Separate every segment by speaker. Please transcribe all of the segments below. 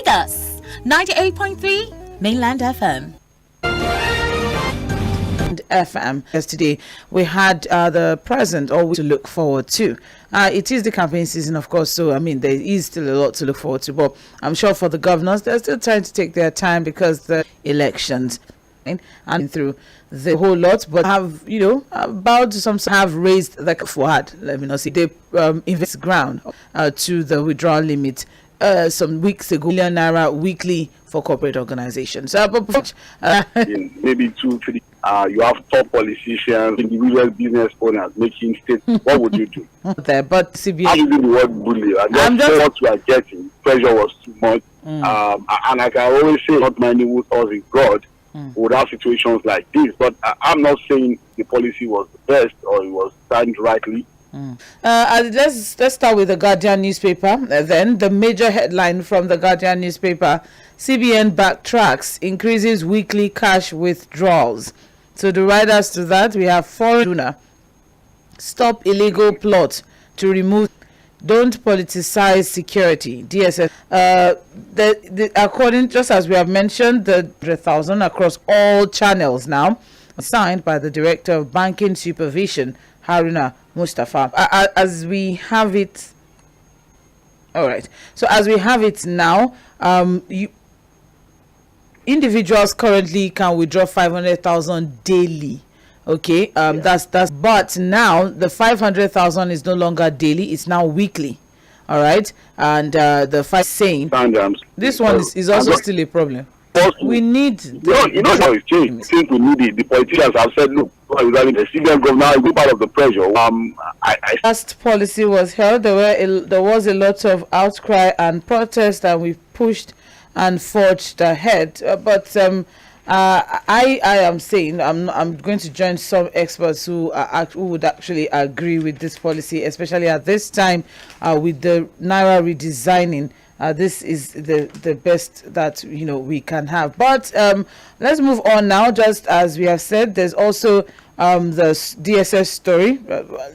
Speaker 1: Lagos, 98.3 Mainland FM.
Speaker 2: FM. Yesterday, we had the present always to look forward to. It is the campaign season, of course, so I mean, there is still a lot to look forward to, but I'm sure for the governors, they're still trying to take their time because the elections and through the whole lot, but have, about some have raised the VANGUARD. Let me not say they invest ground to the withdrawal limit some weeks ago, ₦1 weekly for corporate organizations.
Speaker 3: Maybe 2, 3. You have top politicians, individual business owners making statements. What would you do?
Speaker 2: There, but CBN.
Speaker 3: I'm using the word bully. And just what we are getting, pressure was too much. And like I always say, not many with us in God would have situations like this. But I'm not saying the policy was the best or it was done rightly.
Speaker 2: Let's start with the Guardian newspaper. Then the major headline from the Guardian newspaper: CBN backtracks, increases weekly cash withdrawals. So the riders to that, we have foreign donor, stop illegal plot to remove, don't politicize security, DSS. According, just as we have mentioned, the 100,000 across all channels now, signed by the Director of Banking Supervision, Haruna Mustafa. As we have it, all right. So as we have it now, individuals currently can withdraw 500,000 daily. Okay, that's. But now the 500,000 is no longer daily; it's now weekly. All right, and the five saying this one is also still a problem. We need.
Speaker 3: How it's changed. I think we need it. The politicians have said, look, the CBN governor will be part of the pressure.
Speaker 2: Last policy was held. There was a lot of outcry and protest, and we pushed and forged ahead. But I am saying I'm going to join some experts who would actually agree with this policy, especially at this time with the Naira redesigning. This is the best that we can have. But let's move on now. Just as we have said, there's also the DSS story.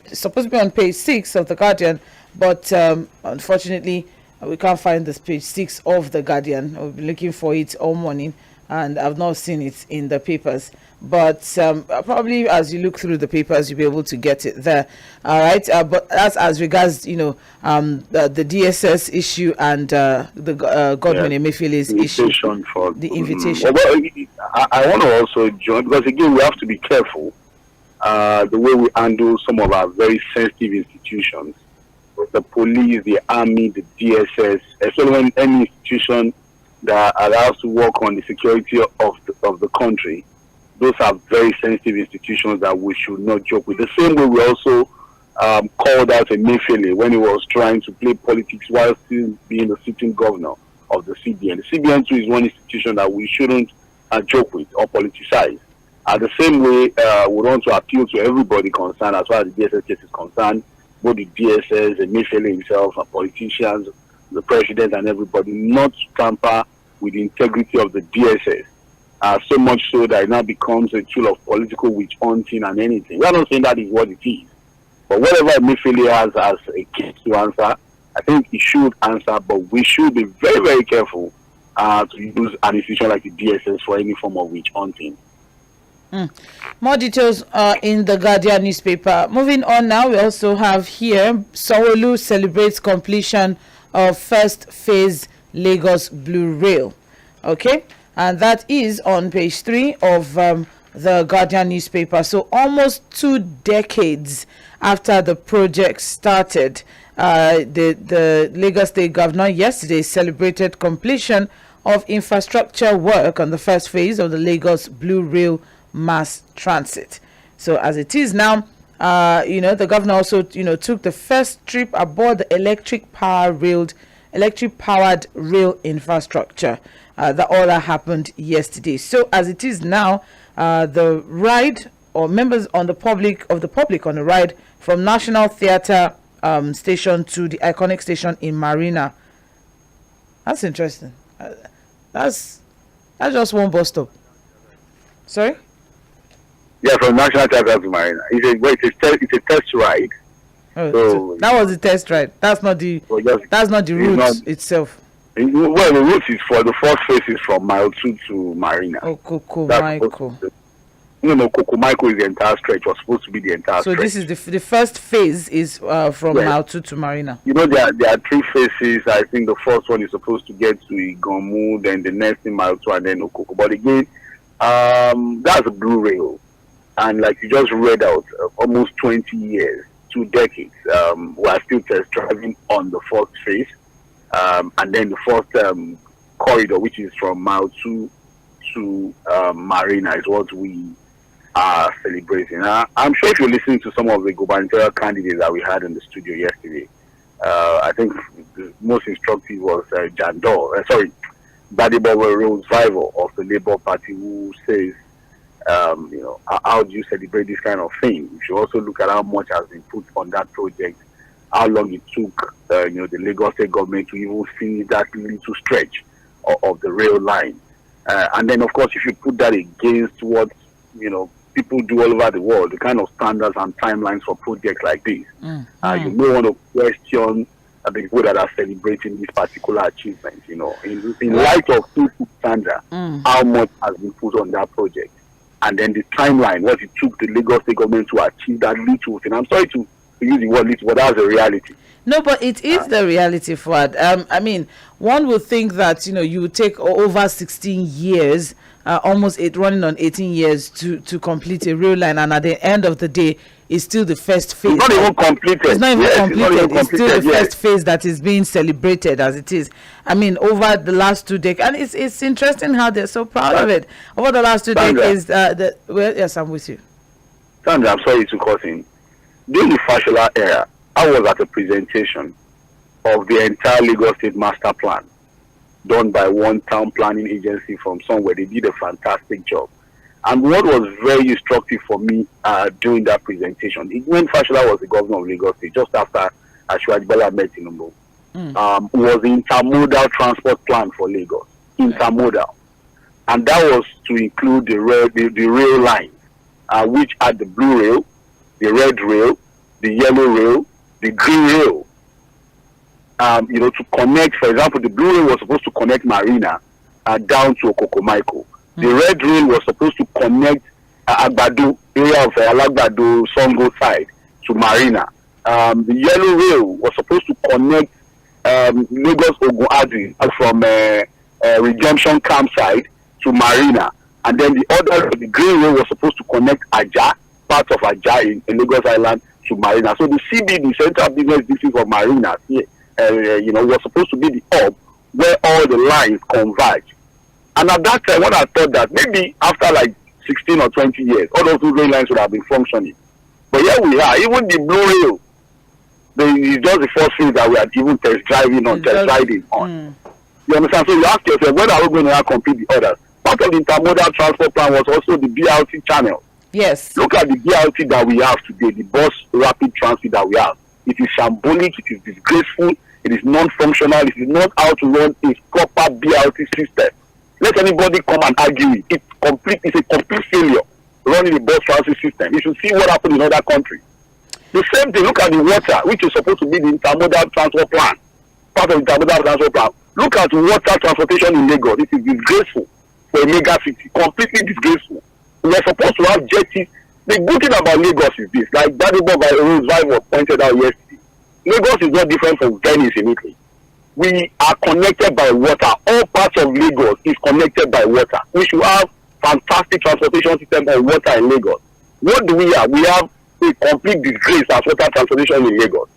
Speaker 2: It's supposed to be on page 6 of the Guardian, but unfortunately we can't find this page 6 of the Guardian. We've been looking for it all morning, and I've not seen it in the papers. But probably as you look through the papers, you'll be able to get it there. All right. But that's as regards, the DSS issue and the Godwin Emefiele's issue.
Speaker 3: For
Speaker 2: the invitation.
Speaker 3: I want to also join, because again, we have to be careful the way we handle some of our very sensitive institutions. The police, the army, the DSS, especially when any institution that allows to work on the security of the country. Those are very sensitive institutions that we should not joke with. The same way we also called out Emefiele when he was trying to play politics while still being the sitting governor of the CBN. The CBN too is one institution that we shouldn't joke with or politicize. The same way we want to appeal to everybody concerned as far as the DSS case is concerned, both the DSS, Emefiele himself, politicians, the president and everybody, not to tamper with the integrity of the DSS. So much so that it now becomes a tool of political witch hunting and anything. We are not saying that is what it is. But whatever Emefiele has as a case to answer, I think he should answer, but we should be very, very careful to use an institution like the DSS for any form of witch hunting.
Speaker 2: More details in the Guardian newspaper. Moving on now, we also have here, Sanwo-Olu celebrates completion of first phase Lagos Blue Rail. Okay? And that is on page 3 of the Guardian newspaper. So almost 2 decades after the project started, the Lagos State Governor yesterday celebrated completion of infrastructure work on the first phase of the Lagos Blue Rail mass transit. So as it is now, the governor also, took the first trip aboard the electric powered rail infrastructure. That happened yesterday. So as it is now, the ride or members on the public on the ride from National Theatre station to the iconic station in Marina. That's interesting. That's just one bus stop. Sorry?
Speaker 3: Yeah, from National Theatre to Marina. It's a test ride.
Speaker 2: Oh, so that was the test ride. That's not the route itself.
Speaker 3: Well, the route is for the first phase is from Mile 2 to Marina.
Speaker 2: Oh, Coco
Speaker 3: That's
Speaker 2: Michael.
Speaker 3: No, Coco Michael is the entire stretch. Was supposed to be the entire
Speaker 2: So
Speaker 3: stretch.
Speaker 2: this is the first phase is from
Speaker 3: Yes.
Speaker 2: Mile 2 to Marina.
Speaker 3: There are three phases. I think the first one is supposed to get to Igomu, then the next in Mile 2, and then Okoko. But again, that's a blue rail. And like you just read out, almost 20 years, 2 decades, we are still test driving on the first phase. And then the first corridor, which is from Mile 2 to Marina, is what we are celebrating. I'm sure if you're listening to some of the gubernatorial candidates that we had in the studio yesterday, I think the most instructive was Badebo Rose Vival of the Labour Party, who says, how do you celebrate this kind of thing? You should also look at how much has been put on that project, how long it took, the Lagos State government to even finish that little stretch of the rail line. And then, of course, if you put that against what, people do all over the world, the kind of standards and timelines for projects like this, you may want to question the people that are celebrating this particular achievement, in light of people standard, how much has been put on that project. And then the timeline, what it took the Lagos State government to achieve that little thing. I'm sorry to use the word little, but that's a reality.
Speaker 2: No, but it is the reality, Fuad. I mean, one would think that, you would take over 16 years, almost running on 18 years to complete a rail line. And at the end of the day, it's still the first phase.
Speaker 3: It's not even completed.
Speaker 2: It's not even completed. It's still the
Speaker 3: yes.
Speaker 2: first phase that is being celebrated as it is. I mean, over the last 2 decades. And it's interesting how they're so proud of it. Over the last 2 decades, yes, I'm with you.
Speaker 3: Sandra, I'm sorry to cut in. During the Fashola era, I was at a presentation of the entire Lagos State master plan done by one town planning agency from somewhere. They did a fantastic job. And what was very instructive for me during that presentation, when Fashola was the governor of Lagos State, just after Asiwaju Bola met Tinubu, was the intermodal transport plan for Lagos. Intermodal. And that was to include the rail line, which had the blue rail, the red rail, the yellow rail, the green rail. To connect, for example, the blue rail was supposed to connect Marina down to Okoko Michael. The red rail was supposed to connect Agbado, area of Alagbado, Songo side, to Marina. The yellow rail was supposed to connect Lagos Ogunadi from Redemption campsite to Marina. And then the green rail was supposed to connect Aja, part of Aja in Lagos Island, to Marina. So the CBD, Central Business District of Marina, was supposed to be the hub where all the lines converge. And at that time, when I thought that maybe after like 16 or 20 years, all those 2 rail lines would have been functioning. But here we are, even the blue rail, it's just the first phase that we are even test driving on. You understand? So you ask yourself, when are we going to complete the others? Part of the intermodal transport plan was also the BRT channel.
Speaker 2: Yes.
Speaker 3: Look at the BRT that we have today, the bus rapid transit that we have. It is shambolic, it is disgraceful, it is non-functional, it is not how to run a proper BRT system. Let anybody come and argue it. It's a complete failure running the bus transit system. You should see what happened in other countries. The same thing, look at the water, which is supposed to be the intermodal transport plan. Part of the intermodal transport plan. Look at water transportation in Lagos. It is disgraceful for a mega city. Completely disgraceful. We are supposed to have jetties. The good thing about Lagos is this, like Badebo Rose Vival pointed out yesterday. Lagos is not different from Venice in Italy. We are connected by water. All parts of Lagos is connected by water. We should have fantastic transportation system of water in Lagos. What do we have? We have a complete disgrace as water transportation in Lagos.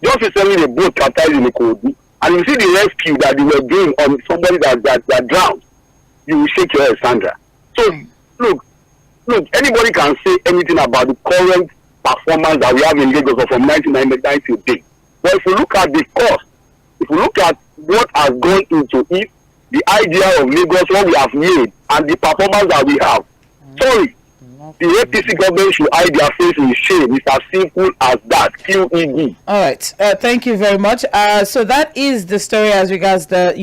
Speaker 3: Just recently, a boat capsized in Ikorodu, and you see the rescue that they were doing on somebody that drowned. You will shake your head, Sandra. So, look, anybody can say anything about the current performance that we have in Lagos from 1999 till date. But if you look at the cost, if you look at what has gone into it, the idea of Lagos, what we have made, and the performance that we have, sorry, the APC government should hide their face in shame. It's as simple as that. QED.
Speaker 2: All right. Thank you very much. So that is the story as regards the,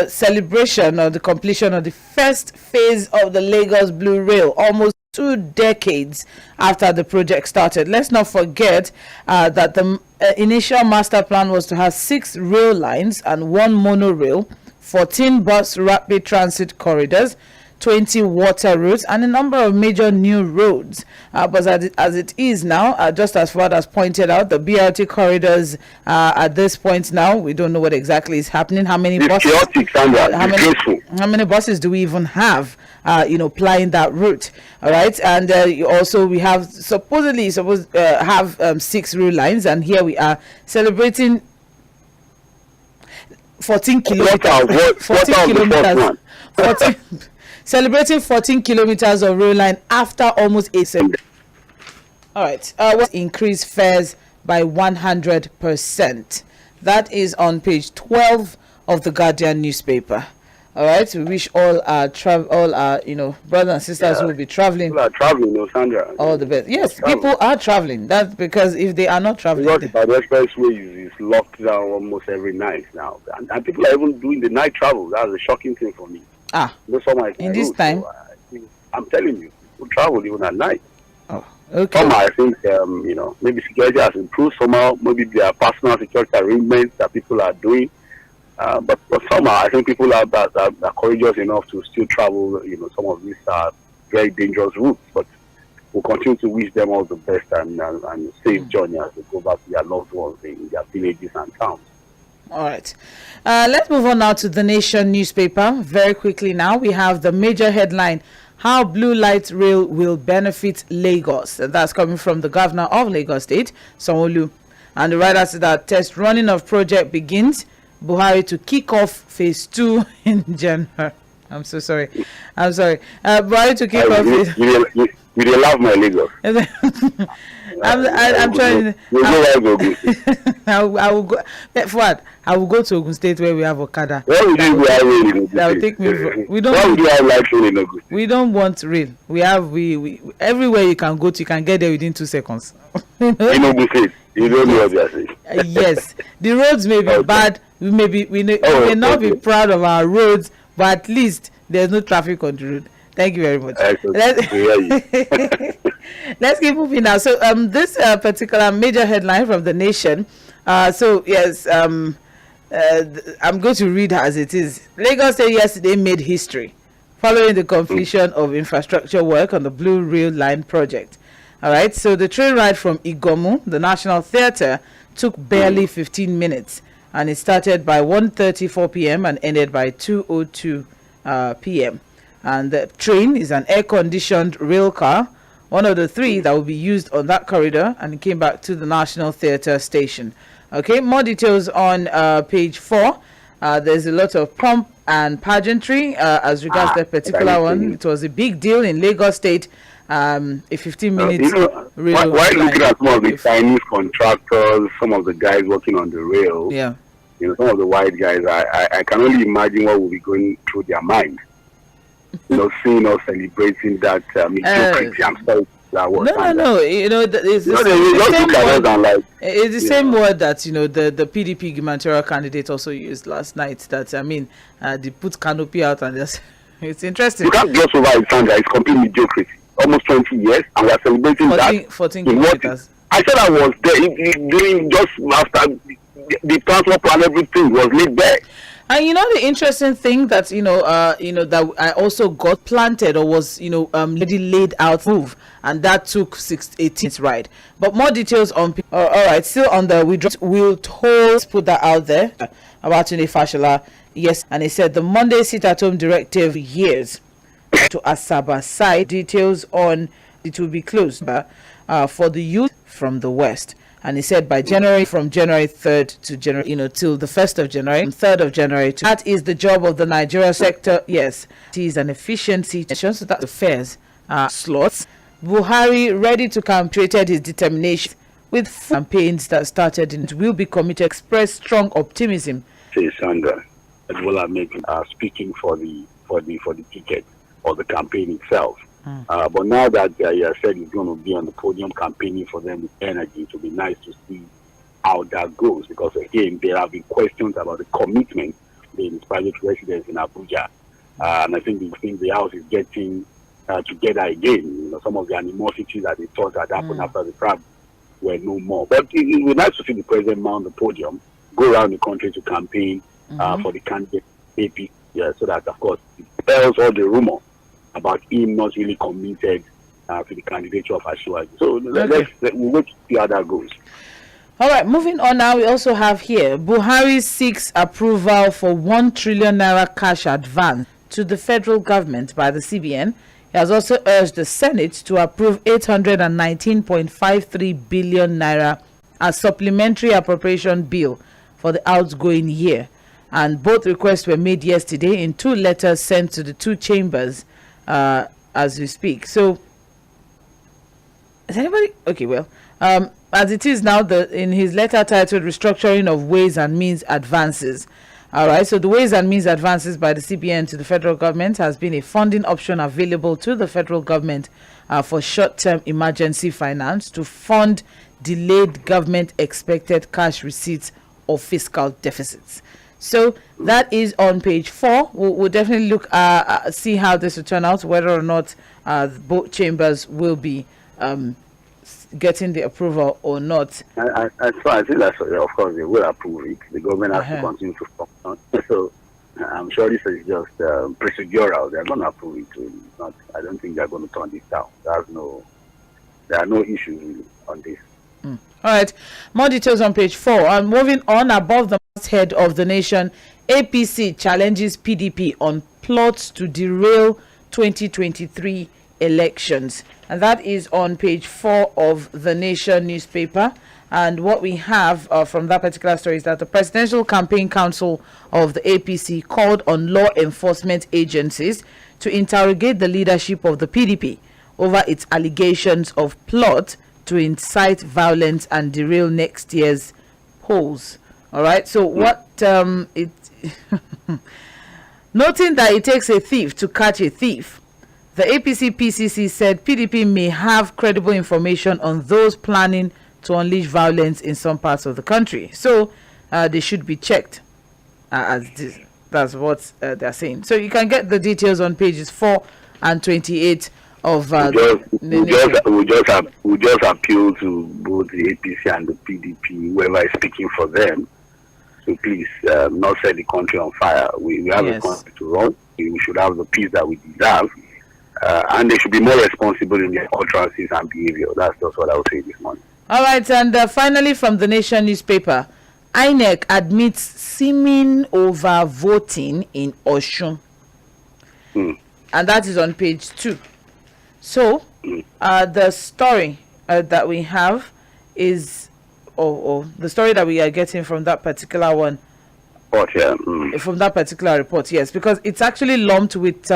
Speaker 2: celebration of the completion of the first phase of the Lagos Blue Rail. Almost 2 decades after the project started. Let's not forget that the initial master plan was to have 6 rail lines and 1 monorail, 14 bus rapid transit corridors, 20 water routes, and a number of major new roads. But as it is now, just as Fuad has pointed out, the BRT corridors at this point now, we don't know what exactly is happening. How many buses? How many buses do we even have? Plying that route? All right, and also we have supposedly have 6 rail lines, and here we are celebrating 14 kilometers. 14 kilometers. 14. Celebrating 14 kilometers of rail line after almost 8 seconds. All right. Increase fares by 100%. That is on page 12 of the Guardian newspaper. All right. We wish all our brothers and sisters who will be traveling.
Speaker 3: People are traveling, Sandra.
Speaker 2: All the best. Yes, people are traveling. That's because if they are not traveling,
Speaker 3: the expressway is locked down almost every night now, and people are even doing the night travel. That's a shocking thing for me.
Speaker 2: In this time,
Speaker 3: I'm telling you, people travel even at night.
Speaker 2: Oh, okay.
Speaker 3: Somehow, I think maybe security has improved somehow. Maybe there are personal security arrangements that people are doing. But somehow, I think people are courageous enough to still travel. Some of these are very dangerous routes. But we'll continue to wish them all the best and safe journey as they go back to their loved ones in their villages and towns.
Speaker 2: All right. Let's move on now to the Nation newspaper. Very quickly now, we have the major headline, How Blue Light Rail Will Benefit Lagos. And that's coming from the governor of Lagos State, Sanwo-Olu. And the writer said that test running of project begins. Buhari to kick off phase 2 in January. I'm so sorry. Buhari to kick off.
Speaker 3: You love my Lagos.
Speaker 2: I'm trying. I will go. Fuad, I will go to Ogun State where we have Okada.
Speaker 3: What would you do?
Speaker 2: That will take me. We don't.
Speaker 3: What would you have like in Ogun State?
Speaker 2: We don't want rail. We have everywhere you can go to, you can get there within 2 seconds.
Speaker 3: In Ogun State, you don't know what you are saying.
Speaker 2: Yes, the roads may be bad. We may not be proud of our roads, but at least there's no traffic on the road. Thank you very much. Let's keep moving now. So this particular major headline from the Nation. I'm going to read as it is. Lagos State yesterday made history following the completion of infrastructure work on the Blue Rail Line project. All right. So the train ride from Igomu, the National Theatre, took barely 15 minutes, and it started by 1:34 p.m. and ended by 2:02 p.m. And the train is an air-conditioned rail car, one of the 3 that will be used on that corridor, and it came back to the National Theatre station. Okay, more details on page 4. There's a lot of pomp and pageantry as regards the particular one. It was a big deal in Lagos State. A 15 minutes rail.
Speaker 3: Why looking at some of the Chinese contractors, some of the guys working on the rail?
Speaker 2: Yeah.
Speaker 3: Some of the white guys. I can only imagine what will be going through their mind. Seeing us celebrating that. I'm sorry.
Speaker 2: No. It's the same word that the PDP gubernatorial candidate also used last night. That they put canopy out and it's interesting.
Speaker 3: You can't gloss over it, Sandra. It's complete mediocrity. Almost 20 years, and we're celebrating
Speaker 2: 14 kilometers.
Speaker 3: I said I was there during just after the transport plan, everything was laid there.
Speaker 2: And the interesting thing that that I also got planted or was already laid out move, and that took 18 minutes ride. But more details on all right, still on the we'll tolls, put that out there about Tunde Fashola. Yes, and he said the Monday sit at home directive years to Asaba side. Details on it will be closed for the youth from the west. And he said from January 3rd to January, till the 1st of January, 3rd of January. That is the job of the Nigeria sector. Yes, it is an efficiency. So that the fares slots. Buhari ready to created his determination with campaigns that started and will be committed. Express strong optimism.
Speaker 3: Say Sandra, as well as making speaking for the ticket or the campaign itself. But now that you said he's going to be on the podium campaigning for them with energy, it will be nice to see how that goes. Because again, there have been questions about the commitment in his private residence in Abuja, and I think the House is getting together again. You know, some of the animosities that they thought had happened after the crowd were no more. But it was nice to see the president mount the podium, go around the country to campaign for the candidate AP, so that, of course, it spells all the rumor about him not really committed to the candidature of Ashwaji. So we'll wait to see how that goes.
Speaker 2: All right, moving on now, we also have here, Buhari seeks approval for 1 trillion naira cash advance to the federal government by the CBN. He has also urged the Senate to approve 819.53 billion naira as supplementary appropriation bill for the outgoing year. And both requests were made yesterday in 2 letters sent to the 2 chambers as we speak. So, is anybody? Okay, well, as it is now, in his letter titled Restructuring of Ways and Means Advances. All right, so the Ways and Means Advances by the CBN to the federal government has been a funding option available to the federal government for short-term emergency finance to fund delayed government expected cash receipts or fiscal deficits. So that is on page 4. We'll definitely look see how this will turn out, whether or not both chambers will be getting the approval or not.
Speaker 3: As far as that, of course, they will approve it. The government has to continue to function. So I'm sure this is just procedural. They're going to approve it. I don't think they're going to turn this down. There are no issues really on this.
Speaker 2: All right, more details on page 4. Moving on, above the head of the nation, APC challenges PDP on plots to derail 2023 elections, and that is on page 4 of the Nation newspaper. And what we have from that particular story is that the Presidential Campaign Council of the APC called on law enforcement agencies to interrogate the leadership of the PDP over its allegations of plot to incite violence and derail next year's polls. All right, so what noting that it takes a thief to catch a thief, the APC PCC said PDP may have credible information on those planning to unleash violence in some parts of the country. So they should be checked. That's what they're saying. So you can get the details on pages 4 and 28 of
Speaker 3: we just appeal to both the APC and the PDP, whoever is speaking for them, to please not set the country on fire. We have a country to run. We should have the peace that we deserve. And they should be more responsible in their utterances and behavior. That's just what I would say this morning.
Speaker 2: All right, and finally from the Nation newspaper, INEC admits seeming over voting in Osun. And that is on page 2. So the story that we have is, the story that we are getting from that particular one, from that particular report, yes, because it's actually lumped with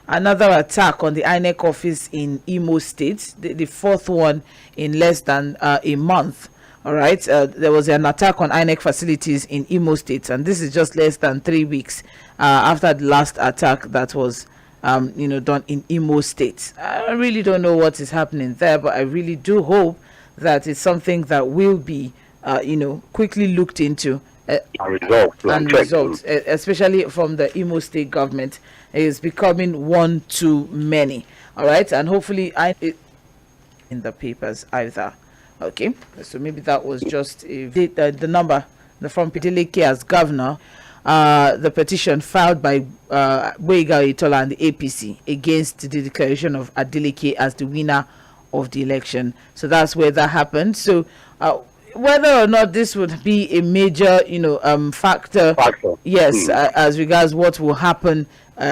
Speaker 2: another attack on the INEC office in Imo State, the fourth one in less than a month. All right, there was an attack on INEC facilities in Imo State, and this is just less than 3 weeks after the last attack that was done in Imo State. I really don't know what is happening there, but I really do hope that it's something that will be quickly looked into and resolved, especially from the Imo State government. It is becoming one too many. All right, and hopefully in the papers either. Okay, so maybe that was just the number from Adeleke as governor. The petition filed by Boyega Itola and the APC against the declaration of Adeleke as the winner of the election. So that's where that happened. So whether or not this would be a major, factor, yes, as regards what will happen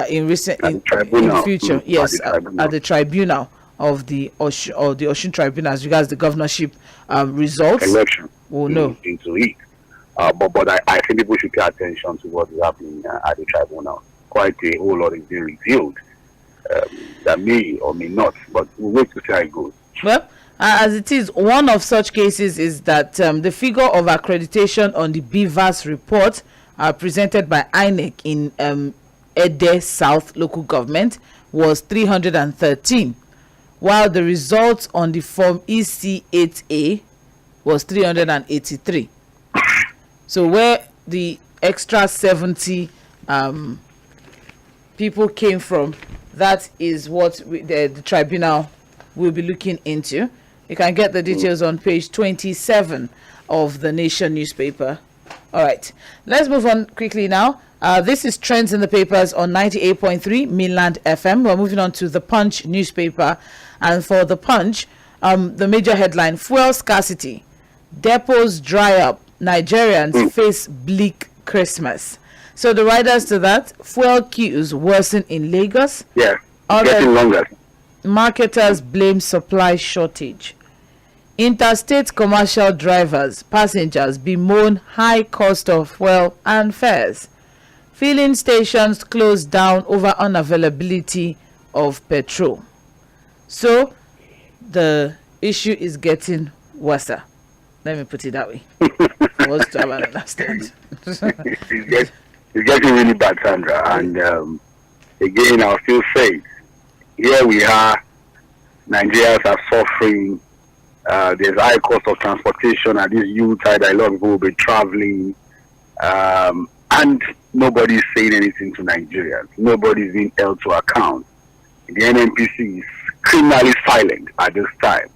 Speaker 2: in the future, yes, at the tribunal of the Osun Tribunal as regards the governorship results,
Speaker 3: election,
Speaker 2: we'll know
Speaker 3: into it. But I think people should pay attention to what is happening at the tribunal. Quite a whole lot is being revealed that may or may not, but we'll wait to see how it goes.
Speaker 2: Well, as it is, one of such cases is that the figure of accreditation on the BVAS report presented by INEC in Ede South local government was 313, while the results on the form EC8A was 383. So where the extra 70 people came from. That is what the tribunal will be looking into. You can get the details on page 27 of the Nation newspaper. All right, let's move on quickly now. This is Trends in the Papers on 98.3 Mainland FM. We're moving on to the Punch newspaper. And for the Punch, the major headline, fuel scarcity. Depots dry up. Nigerians face bleak Christmas. So the riders to that, fuel queues worsen in Lagos.
Speaker 3: Yeah, getting longer.
Speaker 2: Marketers blame supply shortage. Interstate commercial drivers, passengers bemoan high cost of fuel and fares. Filling stations closed down over unavailability of petrol. So the issue is getting worse. Let me put it that way. For us to have an understand.
Speaker 3: It's getting really bad, Sandra. And again, I'll still say, here we are, Nigerians are suffering. There's high cost of transportation at this U-tide. A lot of people will be traveling. And nobody's saying anything to Nigerians. Nobody's being held to account. The NNPC is criminally silent at this time.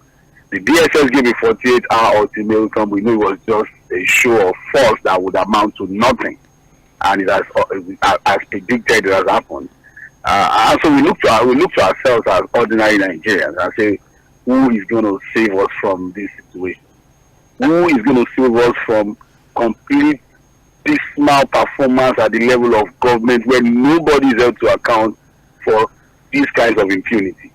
Speaker 3: The DSS gave a 48-hour ultimatum. We knew it was just a show of force that would amount to nothing. And it has, as predicted, it has happened. And so we look to ourselves as ordinary Nigerians and say, who is going to save us from this situation? Who is going to save us from complete dismal performance at the level of government where nobody is held to account for these kinds of impunity?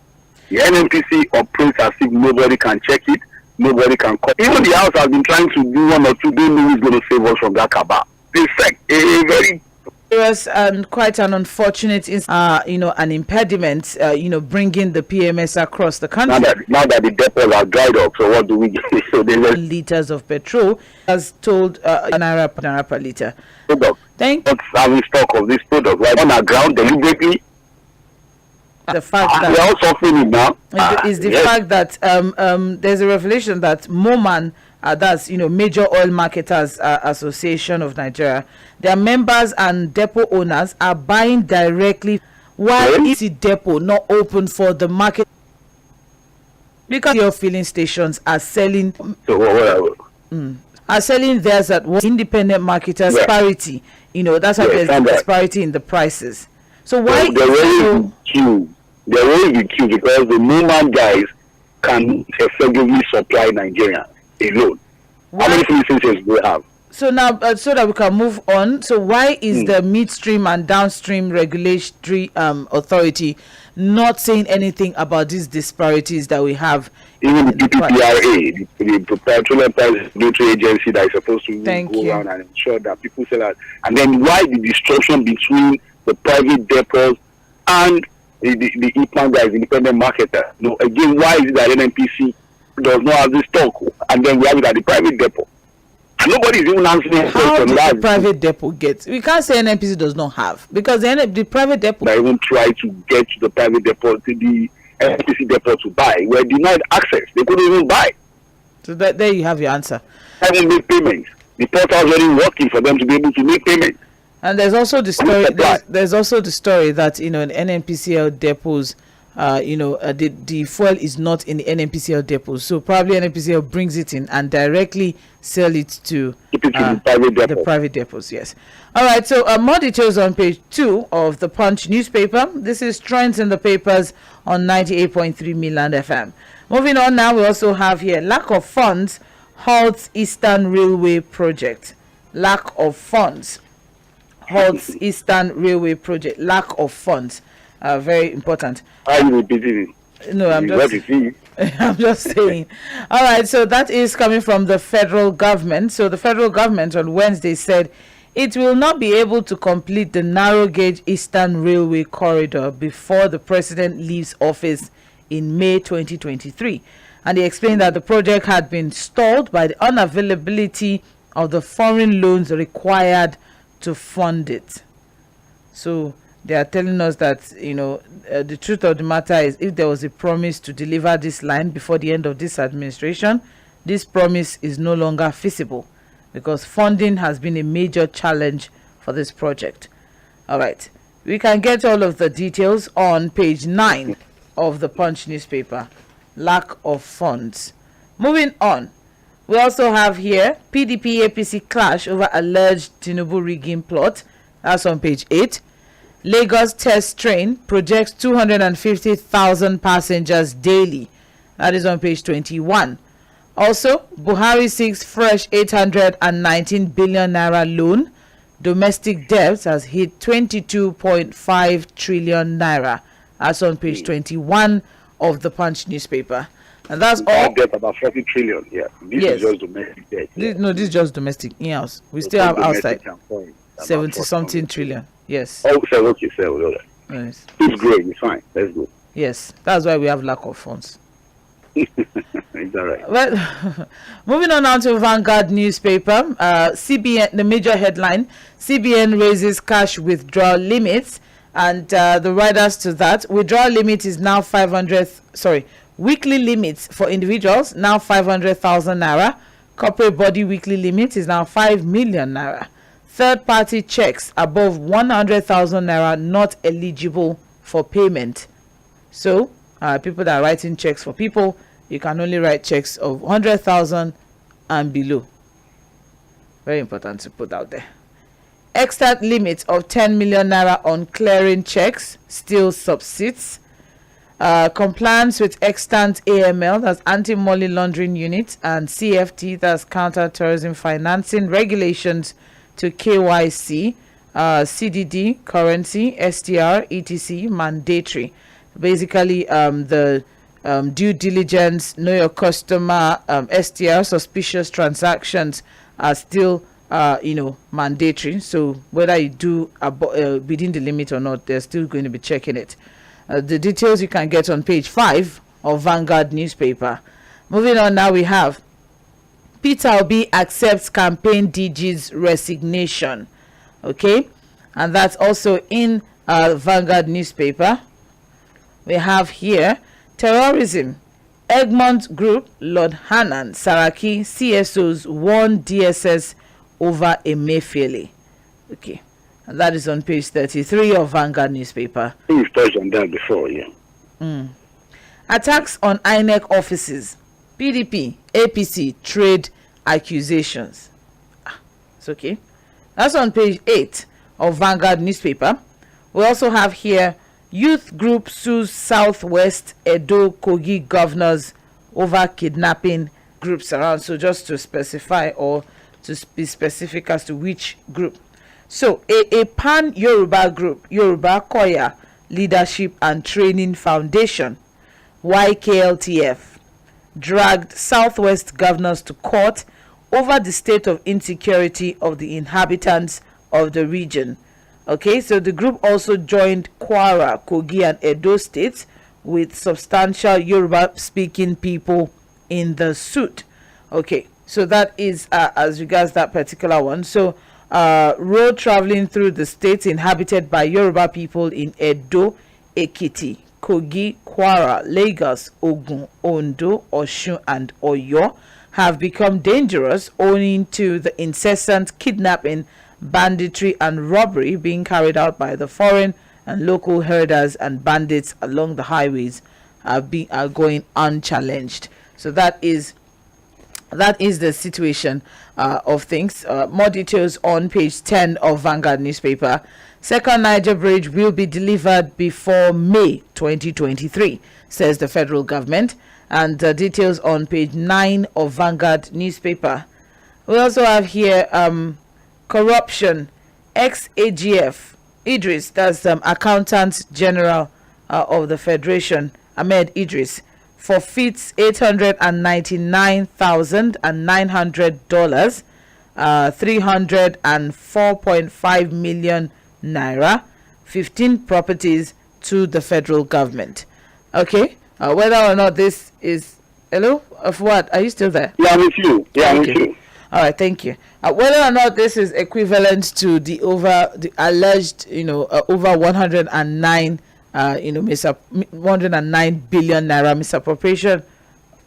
Speaker 3: The NNPC operates as if nobody can check it, nobody can call. Even the House has been trying to do one or two. They know who's going to save us from that cabal. In fact, a very
Speaker 2: serious and quite an unfortunate, an impediment, bringing the PMS across the country.
Speaker 3: Now that the depots are dried up, so what do we get? So there's
Speaker 2: liters of petrol, as told naira per liter.
Speaker 3: Product.
Speaker 2: Thank you.
Speaker 3: Not having stock of this product, right on our ground deliberately.
Speaker 2: The fact that
Speaker 3: we're all suffering it now.
Speaker 2: Is the fact that there's a revelation that MOMAN, that's Major Oil Marketers Association of Nigeria, their members and depot owners are buying directly. Why is the depot not open for the market? Because your filling stations are selling.
Speaker 3: So
Speaker 2: are selling theirs at independent marketers parity. That's why there's disparity in the prices. So why
Speaker 3: there will be queue because the MOMAN guys can effectively supply Nigerians alone. How many filling stations do we have?
Speaker 2: So now, so that we can move on. So why is the midstream and downstream regulatory authority not saying anything about these disparities that we have?
Speaker 3: Even the PPPRA, the Petroleum Price Regulatory Agency that is supposed to go around and ensure that people sell that. And then why the disruption between the private depots and the IPMAN guys, independent marketer? Again, why is it that NNPC does not have this stock and then we have it at the private depot? And nobody is even answering the question.
Speaker 2: How does the private depot get? We can't say NNPC does not have, because the private depot.
Speaker 3: I even try to get to the private depot, to the NNPC depot to buy. We're denied access. They couldn't even buy.
Speaker 2: So there you have your answer.
Speaker 3: They haven't made payments. The portal is already working for them to be able to make payments.
Speaker 2: And there's also the story. There's also the story that in NNPCL depots, the fuel is not in the NNPCL depots. So probably NNPCL brings it in and directly sell it to the private depots. Yes. All right. So more details on page 2 of the Punch newspaper. This is Trends in the Papers on 98.3 Mainland FM. Moving on now, we also have here lack of funds halts Eastern Railway project. Lack of funds halts Eastern Railway project. Lack of funds. Very important.
Speaker 3: Are you repeating it?
Speaker 2: No, I'm just saying. All right, so that is coming from the federal government. So the federal government on Wednesday said it will not be able to complete the narrow gauge Eastern Railway corridor before the president leaves office in May 2023. And they explained that the project had been stalled by the unavailability of the foreign loans required to fund it. So they are telling us that, the truth of the matter is, if there was a promise to deliver this line before the end of this administration, this promise is no longer feasible because funding has been a major challenge for this project. All right. We can get all of the details on page 9 of the Punch newspaper. Lack of funds. Moving on, we also have here PDP APC clash over alleged Tinubu rigging plot. That's on page 8. Lagos test train projects 250,000 passengers daily. That is on page 21. Also, Buhari seeks fresh 819 billion naira loan. Domestic debt has hit 22.5 trillion naira. That's on page 21 of the Punch newspaper. And that's all.
Speaker 3: Debt about 40 trillion. Yeah. This is just domestic debt. Yeah.
Speaker 2: This is just domestic in-house. We still have outside 70 something trillion. Yes.
Speaker 3: Oh, sir, okay, sir. All right.
Speaker 2: Yes.
Speaker 3: It's great. It's fine. Let's go.
Speaker 2: Yes. That's why we have lack of funds.
Speaker 3: Is that right?
Speaker 2: Well, moving on now to Vanguard newspaper. CBN, the major headline: CBN raises cash withdrawal limits, and the riders to that withdrawal limit is now 500. Sorry, weekly limits for individuals now 500,000 naira. Corporate body weekly limit is now 5 million naira. Third party checks above 100,000 naira not eligible for payment. So, people that are writing checks for people, you can only write checks of 100,000 and below. Very important to put out there. Extant limit of 10 million naira on clearing checks still subsists. Compliance with extant AML, that's anti-money laundering unit, and CFT, that's counter-terrorism financing regulations to KYC, CDD, currency, STR, etc. mandatory. Basically, the due diligence, know your customer, STR, suspicious transactions are still, mandatory. So whether you do within the limit or not, they're still going to be checking it. The details you can get on page 5 of Vanguard newspaper. Moving on now, we have Peter Obi accepts campaign DG's resignation. Okay, and that's also in Vanguard newspaper. We have here terrorism. Egmont Group, Lord Hanan, Saraki, CSOs warn DSS over Emefiele. Okay, and that is on page 33 of Vanguard newspaper.
Speaker 3: You've touched on that before, yeah.
Speaker 2: Attacks on INEC offices. PDP, APC trade accusations. It's okay. That's on page 8 of Vanguard newspaper. We also have here youth group sues Southwest Edo Kogi governors over kidnapping groups around. So just to specify or to be specific as to which group. So a pan Yoruba group, Yoruba Koya Leadership and Training Foundation, YKLTF, dragged Southwest governors to court over the state of insecurity of the inhabitants of the region. Okay, so the group also joined Kwara, Kogi, and Edo states with substantial Yoruba-speaking people in the suit. Okay, so that is as regards that particular one. So, road traveling through the states inhabited by Yoruba people in Edo, Ekiti, Kogi, Kwara, Lagos, Ogun, Ondo, Osun, and Oyo have become dangerous owing to the incessant kidnapping, banditry, and robbery being carried out by the foreign and local herders and bandits along the highways are going unchallenged. So that is the situation of things. More details on page 10 of Vanguard newspaper. Second Niger Bridge will be delivered before May 2023, says the federal government. And details on page 9 of Vanguard newspaper. We also have here corruption. Ex-AGF Idris, that's Accountant General of the Federation, Ahmed Idris, forfeits $899,900, 304.5 million naira, 15 properties to the federal government. Okay, whether or not this is hello of what, are you still there?
Speaker 3: Yeah, I'm with you. Yeah, I'm with you.
Speaker 2: All right, thank you. Whether or not this is equivalent to the alleged, over 109, 109 billion naira misappropriation,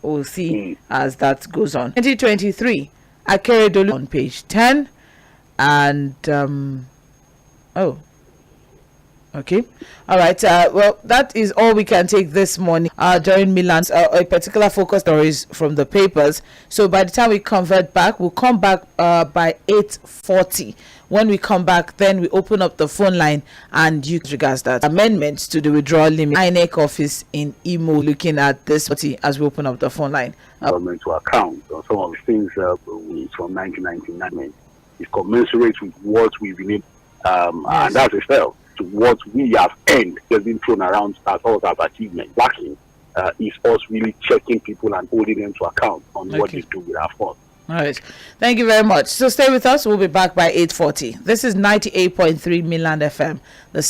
Speaker 2: we'll see as that goes on. 2023, Akeredolu on page 10, and Okay. All right. Well, that is all we can take this morning during Milan's a particular focus stories from the papers. So by the time we convert back, we'll come back by 8:40. When we come back, then we open up the phone line and you regards that amendments to the withdrawal limit. INEC office in Imo looking at this as we open up the phone line.
Speaker 3: Government to account on some of the things from 1999 is commensurate with what we need, and that's itself. To what we have earned has been thrown around as us as achievement. Lacking is us really checking people and holding them to account on what they do with our funds.
Speaker 2: All right. Thank you very much. So stay with us. We'll be back by 8:40. This is 98.3 Mainland FM. The